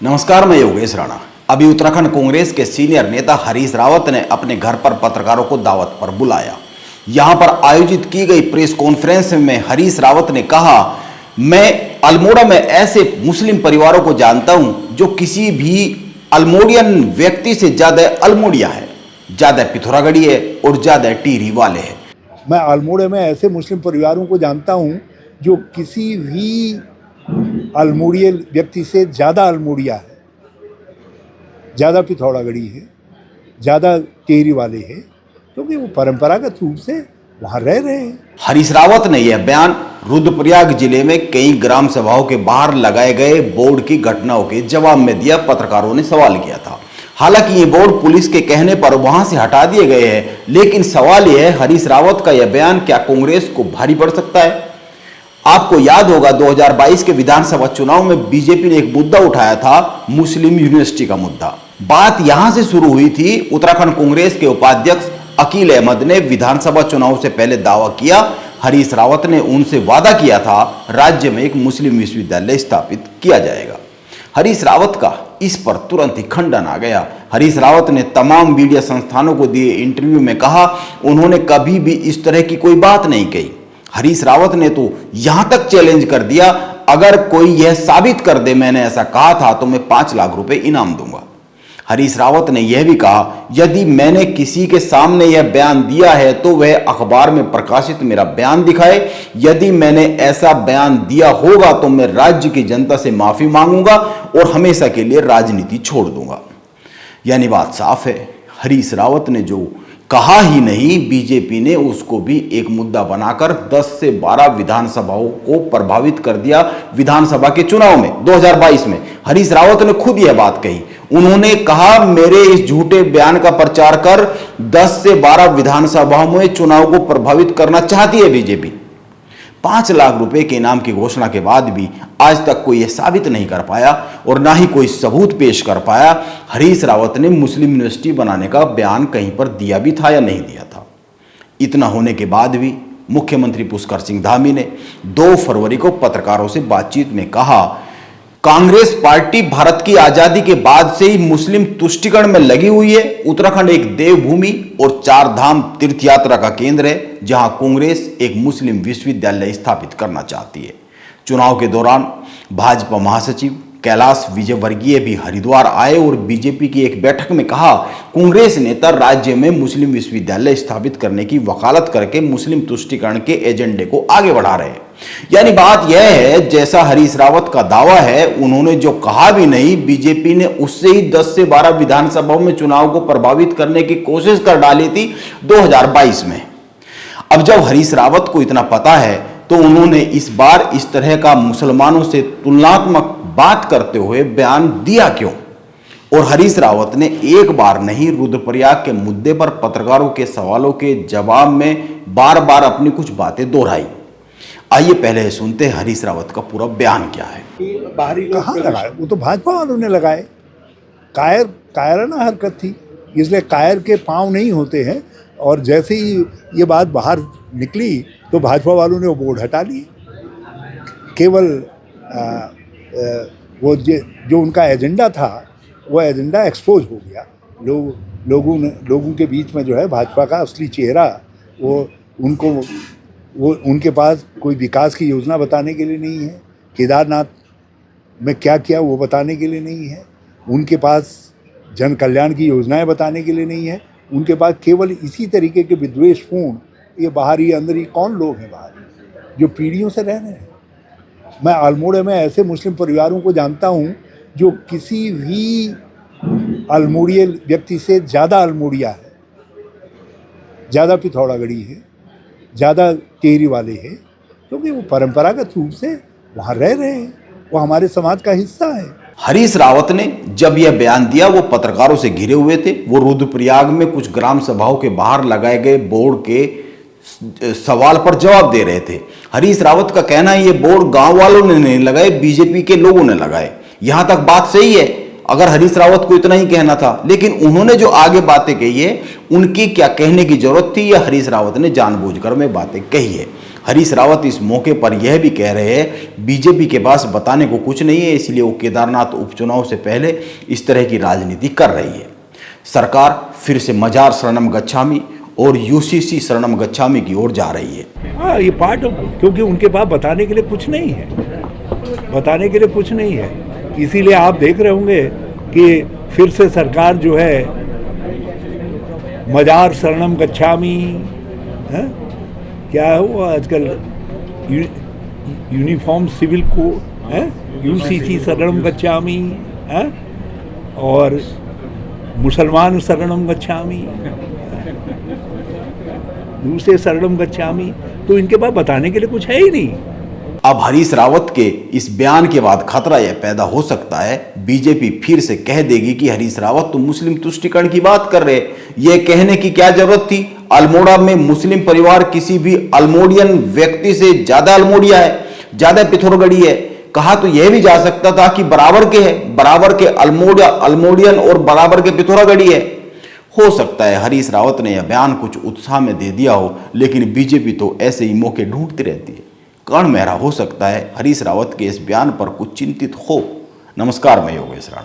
नमस्कार, मैं योगेश राणा। अभी उत्तराखंड कांग्रेस के सीनियर नेता हरीश रावत ने अपने घर पर पत्रकारों को दावत पर बुलाया। यहां पर आयोजित की गई प्रेस कॉन्फ्रेंस में हरीश रावत ने कहा, मैं अल्मोड़ा में ऐसे मुस्लिम परिवारों को जानता हूं जो किसी भी अल्मोड़ियन व्यक्ति से ज्यादा अल्मोड़िया है, ज्यादा पिथौरागढ़ी है और ज्यादा टिहरी वाले हैं। मैं अल्मोड़े में ऐसे मुस्लिम परिवारों को जानता हूं जो किसी भी अल्मोड़ियल व्यक्ति से ज़्यादा अल्मोड़िया है, ज़्यादा पिथौरागढ़ी है, ज़्यादा टिहरी वाले हैं, क्योंकि वो परंपरागत रूप से वहाँ रह रहे हैं। हरीश रावत ने यह बयान रुद्रप्रयाग जिले में कई ग्राम सभाओं के बाहर लगाए गए बोर्ड की घटनाओं के जवाब में दिया। पत्रकारों ने सवाल किया था। हालांकि ये बोर्ड पुलिस के कहने पर वहां से हटा दिए गए हैं, लेकिन सवाल यह है, हरीश रावत का यह बयान क्या कांग्रेस को भारी पड़ सकता है? आपको याद होगा 2022 के विधानसभा चुनाव में बीजेपी ने एक मुद्दा उठाया था, मुस्लिम यूनिवर्सिटी का मुद्दा। बात यहां से शुरू हुई थी। उत्तराखंड कांग्रेस के उपाध्यक्ष अकील अहमद ने विधानसभा चुनाव से पहले दावा किया, हरीश रावत ने उनसे वादा किया था राज्य में एक मुस्लिम विश्वविद्यालय स्थापित किया जाएगा। हरीश रावत का इस पर तुरंत ही खंडन आ गया। हरीश रावत ने तमाम मीडिया संस्थानों को दिए इंटरव्यू में कहा, उन्होंने कभी भी इस तरह की कोई बात नहीं कही। हरीश रावत ने तो यहां तक चैलेंज कर दिया, अगर कोई यह साबित कर दे मैंने ऐसा कहा था तो मैं 5 लाख रुपए इनाम दूंगा। हरीश रावत ने यह भी कहा, यदि मैंने किसी के सामने यह बयान दिया है तो वह अखबार में प्रकाशित मेरा बयान दिखाए। यदि मैंने ऐसा बयान दिया होगा तो मैं राज्य की जनता से माफी मांगूंगा और हमेशा के लिए राजनीति छोड़ दूंगा। यानी बात साफ है, हरीश रावत ने जो कहा ही नहीं, बीजेपी ने उसको भी एक मुद्दा बनाकर 10 से 12 विधानसभाओं को प्रभावित कर दिया। विधानसभा के चुनाव में 2022 में हरीश रावत ने खुद यह बात कही। उन्होंने कहा, मेरे इस झूठे बयान का प्रचार कर 10 से 12 विधानसभाओं में चुनाव को प्रभावित करना चाहती है बीजेपी। 5 लाख रुपए के इनाम की घोषणा के बाद भी आज तक कोई यह साबित नहीं कर पाया और ना ही कोई सबूत पेश कर पाया हरीश रावत ने मुस्लिम यूनिवर्सिटी बनाने का बयान कहीं पर दिया भी था या नहीं दिया था। इतना होने के बाद भी मुख्यमंत्री पुष्कर सिंह धामी ने 2 फरवरी को पत्रकारों से बातचीत में कहा, कांग्रेस पार्टी भारत की आजादी के बाद से ही मुस्लिम तुष्टिकरण में लगी हुई है। उत्तराखंड एक देवभूमि और 4 धाम तीर्थ यात्रा का केंद्र है, जहां कांग्रेस एक मुस्लिम विश्वविद्यालय स्थापित करना चाहती है। चुनाव के दौरान भाजपा महासचिव कैलाश विजयवर्गीय भी हरिद्वार आए और बीजेपी की एक बैठक में कहा, कांग्रेस नेता राज्य में मुस्लिम विश्वविद्यालय स्थापित करने की वकालत करके मुस्लिम तुष्टिकरण के एजेंडे को आगे बढ़ा रहे हैं। यानी बात यह है, जैसा हरीश रावत का दावा है, उन्होंने जो कहा भी नहीं, बीजेपी ने उससे ही 10 से 12 विधानसभाओं में चुनाव को प्रभावित करने की कोशिश कर डाली थी 2022 में। अब जब हरीश रावत को इतना पता है तो उन्होंने इस बार इस तरह का मुसलमानों से तुलनात्मक बात करते हुए बयान दिया क्यों? और हरीश रावत ने एक बार नहीं, रुद्रप्रयाग के मुद्दे पर पत्रकारों के सवालों के जवाब में बार बार अपनी कुछ बातें दोहराई। आइए पहले सुनते हैं हरीश रावत का पूरा बयान क्या है। बाहरी कहाँ लगाए? वो तो भाजपा वालों ने लगाए। कायराना हरकत थी, इसलिए कायर के पांव नहीं होते हैं। और जैसे ही ये बात बाहर निकली तो भाजपा वालों ने वो बोर्ड हटा लिए। केवल वो जो उनका एजेंडा था, वो एजेंडा एक्सपोज हो गया। लोगों के बीच में जो है भाजपा का असली चेहरा, वो उनके पास कोई विकास की योजना बताने के लिए नहीं है, केदारनाथ में क्या किया वो बताने के लिए नहीं है, उनके पास जन कल्याण की योजनाएं बताने के लिए नहीं है। उनके पास केवल इसी तरीके के विद्वेषपूर्ण, ये बाहरी अंदरी कौन लोग हैं बाहर जो पीढ़ियों से रह रहे हैं। मैं अल्मोड़े में ऐसे मुस्लिम परिवारों को जानता हूं जो किसी भी अल्मोड़ियल व्यक्ति से ज़्यादा अल्मोड़िया है, ज़्यादा पिथौरागढ़ी है, ज़्यादा टिहरी वाले हैं, क्योंकि वो परंपरागत रूप से वहाँ रह रहे हैं, वो हमारे समाज का हिस्सा है। हरीश रावत ने जब यह बयान दिया, वो पत्रकारों से घिरे हुए थे। वो रुद्रप्रयाग में कुछ ग्राम सभाओं के बाहर लगाए गए बोर्ड के सवाल पर जवाब दे रहे थे। हरीश रावत का कहना है, ये बोर्ड गांव वालों ने नहीं लगाए, बीजेपी के लोगों ने लगाए। यहां तक बात सही है, अगर हरीश रावत को इतना ही कहना था, लेकिन उन्होंने जो आगे बातें कही है, उनकी क्या कहने की जरूरत थी, या हरीश रावत ने जानबूझकर में बातें कही है? हरीश रावत इस मौके पर यह भी कह रहे हैं बीजेपी के पास बताने को कुछ नहीं है, इसलिए वो केदारनाथ उपचुनाव से पहले इस तरह की राजनीति कर रही है। सरकार फिर से मजार शरणम गच्छामी और यूसीसी शरणम गच्छामी की ओर जा रही है। हाँ, ये पार्ट क्योंकि उनके पास बताने के लिए कुछ नहीं है, बताने के लिए कुछ नहीं है, इसीलिए आप देख रहे होंगे कि फिर से सरकार जो है मजार शरणम गच्छामी है, क्या है वो आजकल यूनिफॉर्म सिविल कोड है, यूसीसी शरणम गच्छामी है, और मुसलमान शरणम गच्छामी, दूसरे शरणम गच्छामी, तो इनके पास बताने के लिए कुछ है ही नहीं। अब हरीश रावत के इस बयान के बाद खतरा यह पैदा हो सकता है बीजेपी फिर से कह देगी कि हरीश रावत तुम मुस्लिम तुष्टीकरण की बात कर रहे, यह कहने की क्या जरूरत थी? अल्मोड़ा में मुस्लिम परिवार किसी भी अल्मोडियन व्यक्ति से ज्यादा अल्मोड़िया है, ज्यादा पिथौरागढ़ी है। कहा तो यह भी जा सकता था कि बराबर के है, बराबर के अल्मोडियन और बराबर के पिथौरागढ़ी है। हो सकता है हरीश रावत ने यह बयान कुछ उत्साह में दे दिया हो, लेकिन बीजेपी तो ऐसे ही मौके ढूंढती रहती है। कर्ण मेहरा हो सकता है हरीश रावत के इस बयान पर कुछ चिंतित हो। नमस्कार, मैं योगेश राणा।